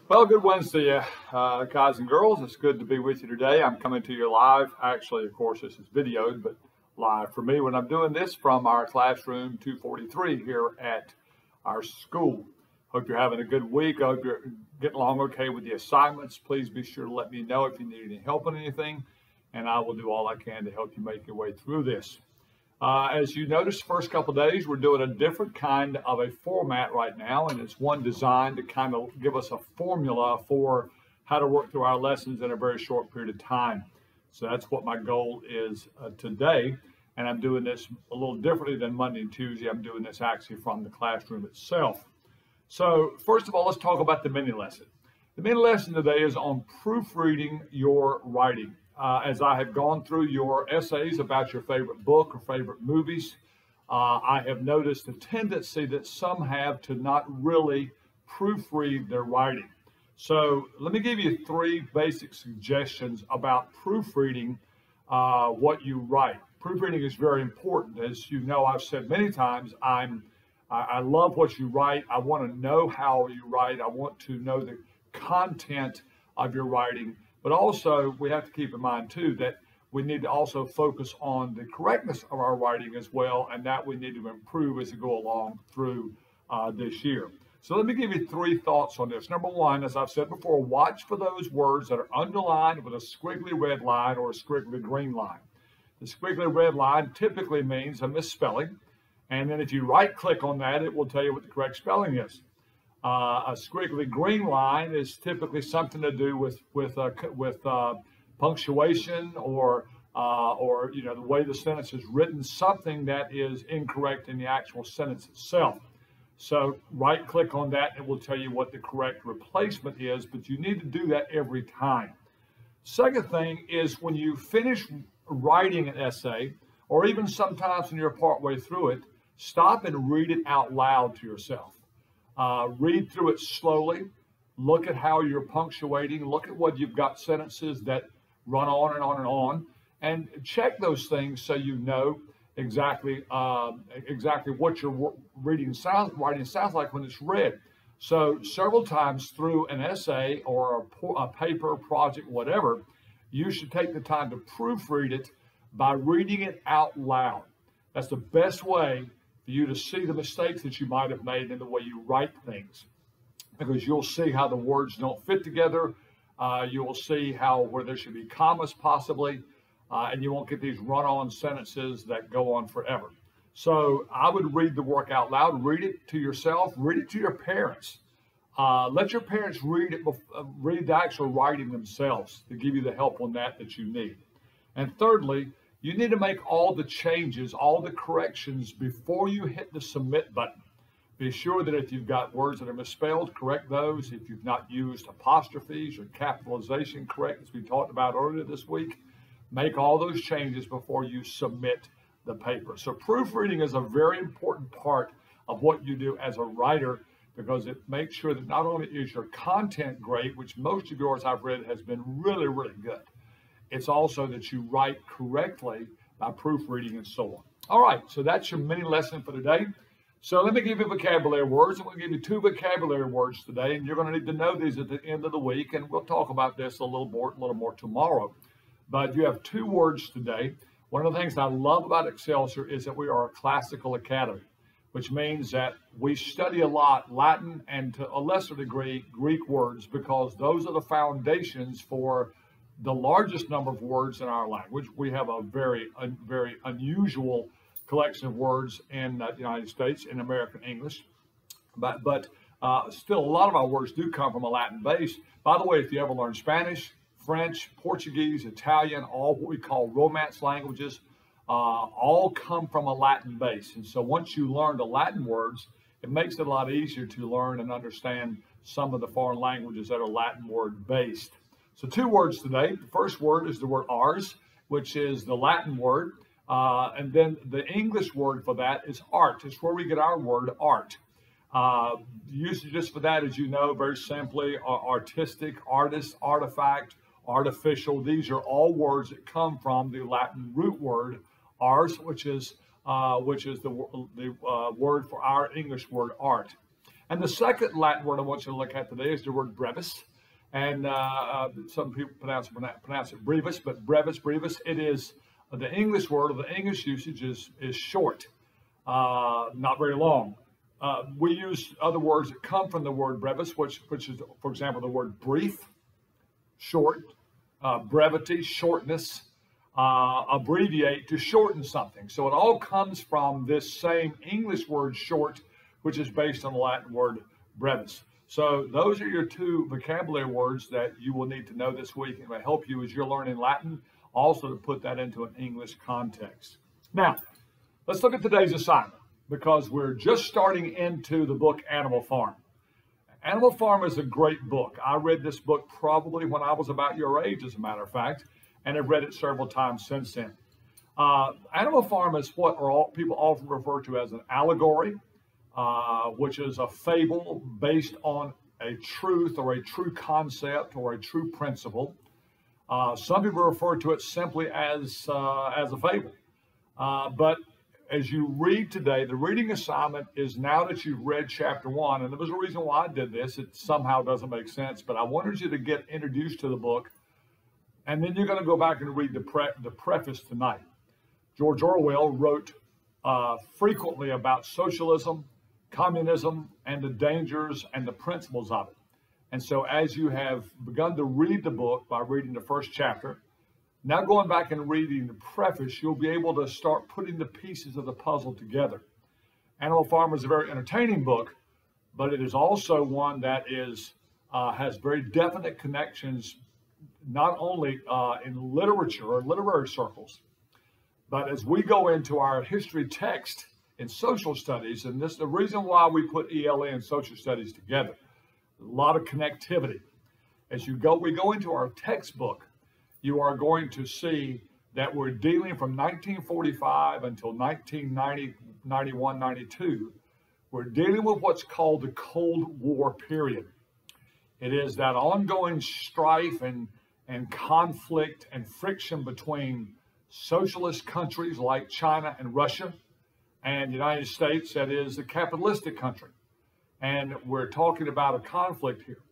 Well, good Wednesday, guys and girls. It's good to be with you today. I'm coming to you live. Actually, of course, this is videoed, but live for me when I'm doing this from our classroom 243 here at our school. Hope you're having a good week. I hope you're getting along okay with the assignments. Please be sure to let me know if you need any help on anything, and I will do all I can to help you make your way through this. As you noticed, the first couple of days, we're doing a different kind of a format right now, and it's one designed to kind of give us a formula for how to work through our lessons in a very short period of time. So that's what my goal is today, and I'm doing this a little differently than Monday and Tuesday. I'm doing this actually from the classroom itself. So first of all, let's talk about the mini lesson. The mini lesson today is on proofreading your writing. As I have gone through your essays about your favorite book or favorite movies, I have noticed a tendency that some have to not really proofread their writing. So let me give you three basic suggestions about proofreading what you write. Proofreading is very important. As you know, I've said many times, I love what you write. I want to know how you write. I want to know the content of your writing. But also, we have to keep in mind, too, that we need to also focus on the correctness of our writing as well, and that we need to improve as we go along through this year. So let me give you three thoughts on this. Number one, as I've said before, watch for those words that are underlined with a squiggly red line or a squiggly green line. The squiggly red line typically means a misspelling, and then if you right-click on that, it will tell you what the correct spelling is. A squiggly green line is typically something to do with punctuation or the way the sentence is written, something that is incorrect in the actual sentence itself. So right-click on that, and it will tell you what the correct replacement is, but you need to do that every time. Second thing is when you finish writing an essay, or even sometimes when you're partway through it, stop and read it out loud to yourself. Read through it slowly, look at how you're punctuating, look at what you've got sentences that run on and on and on, and check those things so you know exactly what your writing sounds like when it's read. So several times through an essay or a paper, project, whatever, you should take the time to proofread it by reading it out loud. That's the best way for you to see the mistakes that you might have made in the way you write things, because you'll see how the words don't fit together. You will see where there should be commas possibly, and you won't get these run-on sentences that go on forever. So I would read the work out loud, read it to yourself, read it to your parents. Let your parents read the actual writing themselves to give you the help on that you need. And thirdly, you need to make all the changes, all the corrections before you hit the submit button. Be sure that if you've got words that are misspelled, correct those. If you've not used apostrophes or capitalization correct, as we talked about earlier this week, make all those changes before you submit the paper. So proofreading is a very important part of what you do as a writer, because it makes sure that not only is your content great, which most of yours I've read has been really, really good, it's also that you write correctly by proofreading and so on. All right, so that's your mini lesson for today. So let me give you vocabulary words. I'm going to give you two vocabulary words today, and you're going to need to know these at the end of the week, and we'll talk about this a little more tomorrow. But you have two words today. One of the things I love about Excelsior is that we are a classical academy, which means that we study a lot Latin and to a lesser degree Greek words, because those are the foundations for the largest number of words in our language. We have a very unusual collection of words in the United States in American English, but still a lot of our words do come from a Latin base. By the way, if you ever learn Spanish, French, Portuguese, Italian, all what we call Romance languages, all come from a Latin base. And so once you learn the Latin words, it makes it a lot easier to learn and understand some of the foreign languages that are Latin word based. So two words today. The first word is the word ars, which is the Latin word. And then the English word for that is art. It's where we get our word art. Usages for that, as you know, very simply, are artistic, artist, artifact, artificial. These are all words that come from the Latin root word ars, which is the word for our English word art. And the second Latin word I want you to look at today is the word brevis. And some people pronounce it brevis, but brevis. It is the English word, or the English usage is short, not very long. We use other words that come from the word brevis, which is, for example, the word brief, short, brevity, shortness, abbreviate, to shorten something. So it all comes from this same English word short, which is based on the Latin word brevis. So those are your two vocabulary words that you will need to know this week. It will help you as you're learning Latin, also to put that into an English context. Now, let's look at today's assignment, because we're just starting into the book Animal Farm. Animal Farm is a great book. I read this book probably when I was about your age, as a matter of fact, and have read it several times since then. Animal Farm is what people often refer to as an allegory, which is a fable based on a truth or a true concept or a true principle. Some people refer to it simply as a fable. But as you read today, the reading assignment is, now that you've read chapter 1, and there was a reason why I did this. It somehow doesn't make sense, but I wanted you to get introduced to the book, and then you're going to go back and read the preface tonight. George Orwell wrote frequently about socialism, communism, and the dangers and the principles of it. And so as you have begun to read the book by reading the first chapter, now going back and reading the preface, you'll be able to start putting the pieces of the puzzle together. Animal Farm is a very entertaining book, but it is also one that has very definite connections, not only in literature or literary circles, but as we go into our history text in social studies, and this is the reason why we put ELA and social studies together. A lot of connectivity. As we go into our textbook, you are going to see that we're dealing from 1945 until 1990, 91, 92. We're dealing with what's called the Cold War period. It is that ongoing strife and conflict and friction between socialist countries like China and Russia, and the United States, that is the capitalistic country. And we're talking about a conflict here.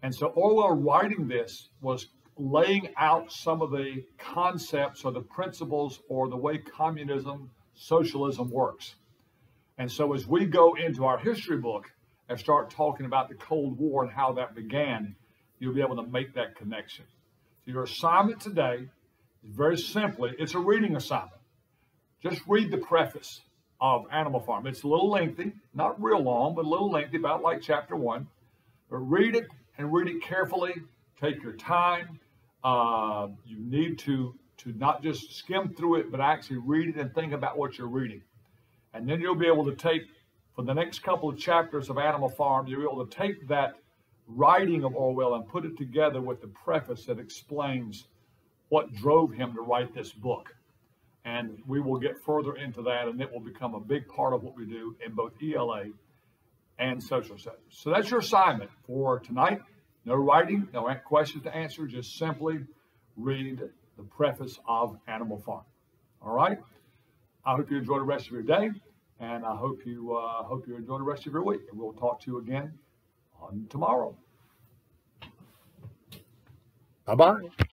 And so Orwell, writing this, was laying out some of the concepts or the principles or the way communism, socialism works. And so as we go into our history book and start talking about the Cold War and how that began, you'll be able to make that connection. So your assignment today is very simply, it's a reading assignment. Just read the preface of Animal Farm. It's a little lengthy, not real long, but a little lengthy, about like chapter 1. But read it, and read it carefully. Take your time. You need to not just skim through it, but actually read it and think about what you're reading. And then you'll be able to take, for the next couple of chapters of Animal Farm, you'll be able to take that writing of Orwell and put it together with the preface that explains what drove him to write this book. And we will get further into that, and it will become a big part of what we do in both ELA and social studies. So that's your assignment for tonight. No writing, no questions to answer, just simply read the preface of Animal Farm. All right? I hope you enjoy the rest of your day, and I hope you enjoy the rest of your week. And we'll talk to you again on tomorrow. Bye-bye.